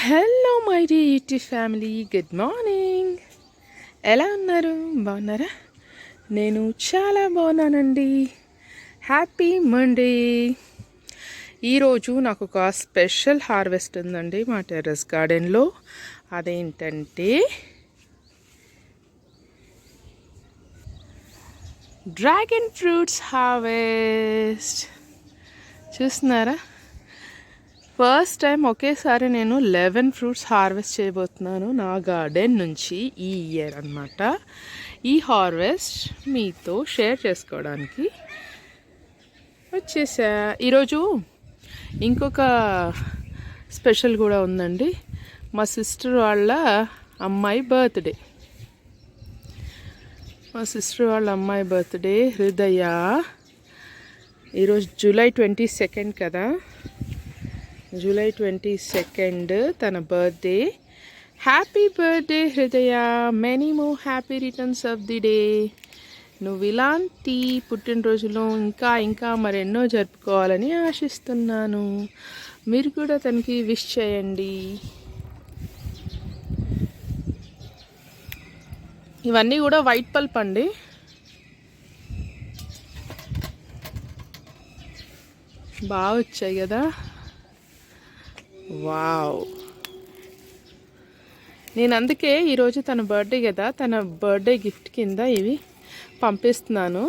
Hello my dear family, good morning. ఎలా ఉన్నారు? బాగున్నారా? నేను చాలా బాగున్నానండి. Happy Monday. ఈరోజు నాకు ఒక స్పెషల్ హార్వెస్ట్ ఉందండి మా టెర్రస్ గార్డెన్లో. అదేంటంటే డ్రాగన్ ఫ్రూట్స్ హార్వెస్ట్. చూస్తున్నారా? ఫస్ట్ టైం ఒకేసారి నేను 11 ఫ్రూట్స్ హార్వెస్ట్ చేయబోతున్నాను నా గార్డెన్ నుంచి ఈ ఇయర్ అన్నమాట. ఈ హార్వెస్ట్ మీతో షేర్ చేసుకోవడానికి వచ్చేసా. ఈరోజు ఇంకొక స్పెషల్ కూడా ఉందండి. మా సిస్టర్ వాళ్ళ అమ్మాయి బర్త్డే. హృదయ. ఈరోజు జూలై 22 కదా. జూలై 22 తన బర్త్డే. హ్యాపీ బర్త్డే హృదయ, many more happy returns of the day. నువ్వు ఇలాంటి పుట్టినరోజులో ఇంకా మరెన్నో జరుపుకోవాలని ఆశిస్తున్నాను. మీరు కూడా తనకి విష్ చేయండి. ఇవన్నీ కూడా వైట్ పల్ప్ అండి. బాగా వచ్చాయి కదా. వావ్. నేను అందుకే ఈరోజు తన బర్త్డే కదా, తన బర్త్డే గిఫ్ట్ కింద ఇవి పంపిస్తున్నాను.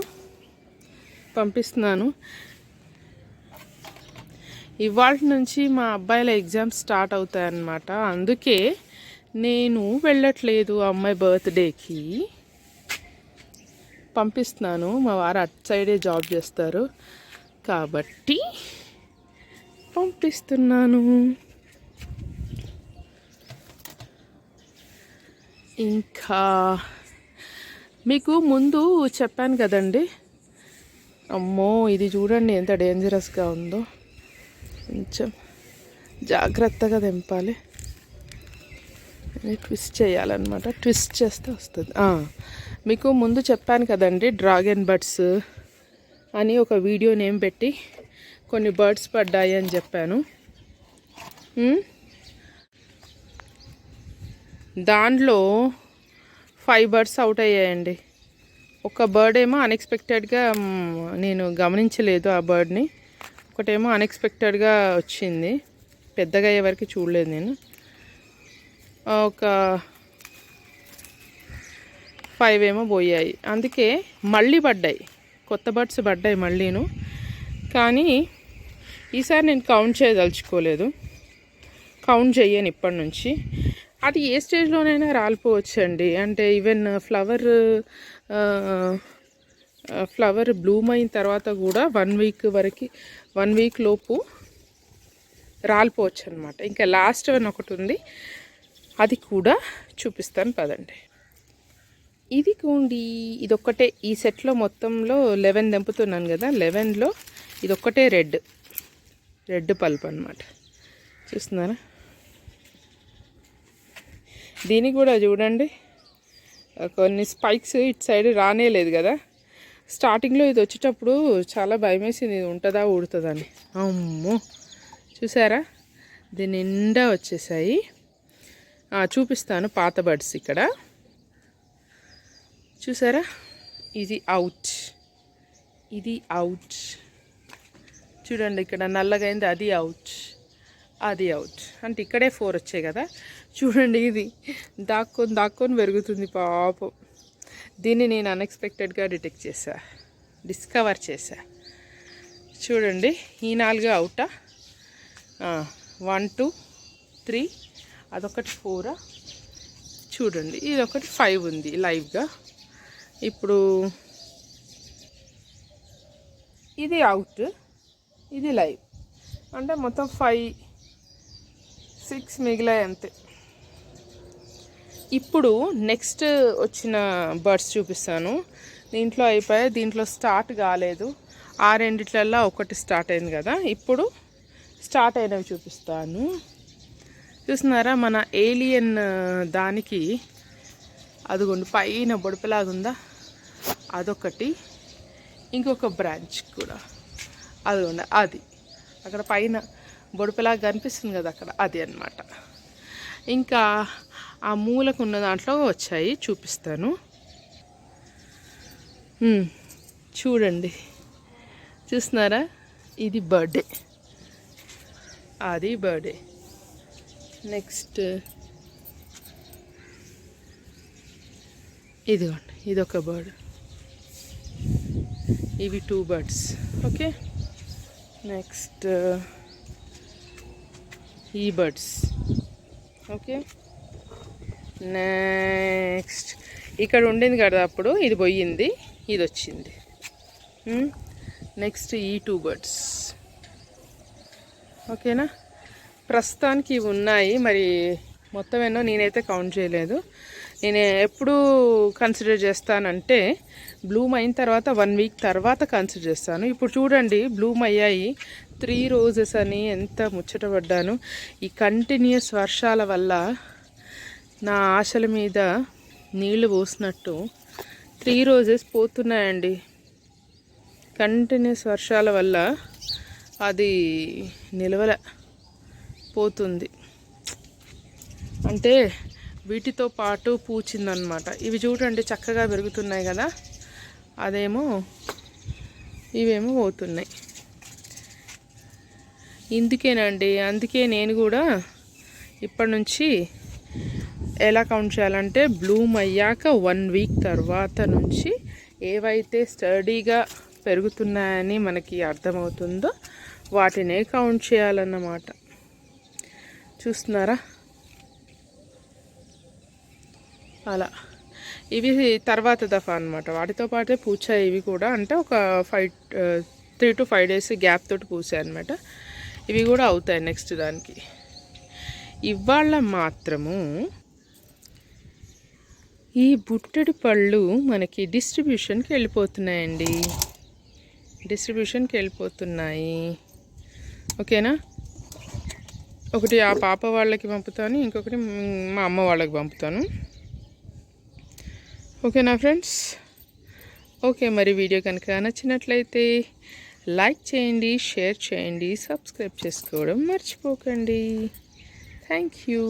ఇవాళ నుంచి మా అబ్బాయిల ఎగ్జామ్స్ స్టార్ట్ అవుతాయన్నమాట. అందుకే నేను వెళ్ళట్లేదు అమ్మాయి బర్త్డేకి. పంపిస్తున్నాను. మా వారు అటు సైడే జాబ్ చేస్తారు కాబట్టి పంపిస్తున్నాను. ఇంకా మీకు ముందు చెప్పాను కదండి. అమ్మో, ఇది చూడండి ఎంత డేంజరస్గా ఉందో. కొంచెం జాగ్రత్తగా తెంపాలి. ట్విస్ట్ చేయాలన్నమాట. ట్విస్ట్ చేస్తే వస్తుంది. మీకు ముందు చెప్పాను కదండి, డ్రాగన్ బర్డ్స్ అని ఒక వీడియో నేమ్ పెట్టి కొన్ని బర్డ్స్ పడ్డాయి అని చెప్పాను. దాంట్లో 5 బర్డ్స్ అవుట్ అయ్యాయండి. ఒక బర్డ్ ఏమో అన్ఎక్స్పెక్టెడ్గా, నేను గమనించలేదు ఆ బర్డ్ని. ఒకటేమో అన్ఎక్స్పెక్టెడ్గా వచ్చింది, పెద్దగా అయ్యే వరకు చూడలేదు నేను. ఒక 5 ఏమో పోయాయి. అందుకే మళ్ళీ పడ్డాయి, కొత్త బర్డ్స్ పడ్డాయి మళ్ళీను. కానీ ఈసారి నేను కౌంట్ చేయదలుచుకోలేదు. కౌంట్ చేయను ఇప్పటి నుంచి. అది ఏ స్టేజ్లోనైనా రాలిపోవచ్చండి. అంటే ఈవెన్ ఫ్లవర్ బ్లూమ్ అయిన తర్వాత కూడా 1 వీక్ లోపు రాలిపోవచ్చు అనమాట. ఇంకా లాస్ట్ వన్ ఒకటి ఉంది, అది కూడా చూపిస్తాను పదండి. ఇది కోండి. ఇదొక్కటే ఈ సెట్లో మొత్తంలో 11 తెంపుతున్నాను కదా. 11లో ఇదొక్కటే రెడ్ పల్ప్ అనమాట. చూస్తున్నారా? దీనికి కూడా చూడండి, కొన్ని స్పైక్స్ ఇటు సైడ్ రానేలేదు కదా. స్టార్టింగ్లో ఇది వచ్చేటప్పుడు చాలా భయం వేసింది, ఇది ఉంటుందా ఊడుతుందా అని. అమ్మో, చూసారా? దీని నిండా వచ్చేసాయి. చూపిస్తాను పాత బర్డ్స్. ఇక్కడ చూసారా? ఇది అవుట్. చూడండి, ఇక్కడ నల్లగైంది, అది అవుట్. అంటే ఇక్కడే 4 వచ్చాయి కదా. చూడండి, ఇది దాక్కొని పెరుగుతుంది పాపం. దీన్ని నేను అన్ఎక్స్పెక్టెడ్గా డిస్కవర్ చేశా. చూడండి, ఈ 4 అవుటా. 1 2 3, అదొకటి 4. చూడండి, ఇదొకటి 5 ఉంది లైవ్గా. ఇప్పుడు ఇది అవుట్, ఇది లైవ్. అంటే మొత్తం 5 6 మిగిలాయి అంతే. ఇప్పుడు నెక్స్ట్ వచ్చిన బర్డ్స్ చూపిస్తాను. దీంట్లో అయిపోయాయి, దీంట్లో స్టార్ట్ కాలేదు. ఆ రెండిట్లల్లో ఒకటి స్టార్ట్ అయింది కదా. ఇప్పుడు స్టార్ట్ అయినవి చూపిస్తాను. చూస్తున్నారా? మన ఏలియన్ దానికి అదిగోండి పైన బొడిపలాగుందా, అదొకటి. ఇంకొక బ్రాంచ్ కూడా అదిగోండి, అది అక్కడ పైన బొడిపలాగా కనిపిస్తుంది కదా, అక్కడ అది అన్నమాట. ఇంకా ఆ మూలకు ఉన్న దాంట్లో వచ్చాయి, చూపిస్తాను. చూడండి, చూస్తున్నారా? ఇది బర్త్డే, అది బర్త్డే. నెక్స్ట్ ఇదిగోండి, ఇదొక బర్డ్. ఇవి 2 బర్డ్స్. ఓకే, నెక్స్ట్ ఈ బర్డ్స్. ఓకే, నెక్స్ట్ ఇక్కడ ఉండింది కదా అప్పుడు, ఇది పోయింది, ఇది వచ్చింది. నెక్స్ట్ ఈ 2 బర్డ్స్. ఓకేనా, ప్రస్తుతానికి ఇవి ఉన్నాయి. మరి మొత్తం ఎన్నో నేనైతే కౌంట్ చేయలేదు. నేను ఎప్పుడు కన్సిడర్ చేస్తానంటే బ్లూమ్ అయిన తర్వాత 1 వీక్ తర్వాత కన్సిడర్ చేస్తాను. ఇప్పుడు చూడండి, బ్లూమ్ అయ్యాయి 3 రోజెస్ అని ఎంత ముచ్చటపడ్డాను. ఈ కంటిన్యూస్ వర్షాల వల్ల నా ఆశల మీద నీళ్లు పోసినట్టు 3 రోజెస్ పోతున్నాయండి. కంటిన్యూస్ వర్షాల వల్ల అది నిలవల పోతుంది. అంటే వీటితో పాటు పూచిందనమాట. ఇవి చూడండి చక్కగా పెరుగుతున్నాయి కదా, అదేమో ఇవేమో పోతున్నాయి. ఇందుకేనండి, అందుకే నేను కూడా ఇప్పటి నుంచి ఎలా కౌంట్ చేయాలంటే బ్లూమ్ అయ్యాక 1 వీక్ తర్వాత నుంచి ఏవైతే స్టడీగా పెరుగుతున్నాయని మనకి అర్థమవుతుందో వాటినే కౌంట్ చేయాలన్నమాట. చూస్తున్నారా? అలా ఇవి తర్వాత దఫా అనమాట. వాటితో పాటే పూచాయి ఇవి కూడా. అంటే ఒక 3 to 5 days గ్యాప్ తోటి పూసాయి అనమాట. ఇవి కూడా అవుతాయి నెక్స్ట్ దానికి. ఇవాళ మాత్రము ఈ బుట్టడి పళ్ళు మనకి డిస్ట్రిబ్యూషన్కి వెళ్ళిపోతున్నాయండి. డిస్ట్రిబ్యూషన్కి వెళ్ళిపోతున్నాయి. ఓకేనా, ఒకటి ఆ పాప వాళ్ళకి పంపుతాను, ఇంకొకటి మా అమ్మ వాళ్ళకి పంపుతాను. ఓకేనా ఫ్రెండ్స్? ఓకే, మరి వీడియో కనుక నచ్చినట్లయితే లైక్ చేయండి, షేర్ చేయండి, సబ్స్క్రైబ్ చేసుకోవడం మర్చిపోకండి. Thank you.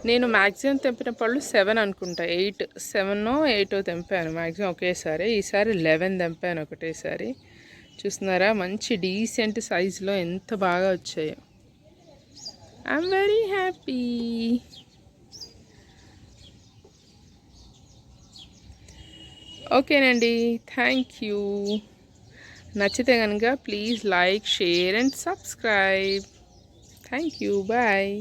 నేను మ్యాక్సిమం తెంపిన పళ్ళు 7 అనుకుంటా, 7 తెంపాను మ్యాక్సిమం ఒకేసారి. ఈసారి 11 తెంపాను ఒకటేసారి. చూస్తున్నారా? మంచి డీసెంట్ సైజులో ఎంత బాగా వచ్చాయో. I'm very happy. ఓకేనండి, థ్యాంక్ యూ. నచ్చితే కనుక please like, share and subscribe. Thank you, bye.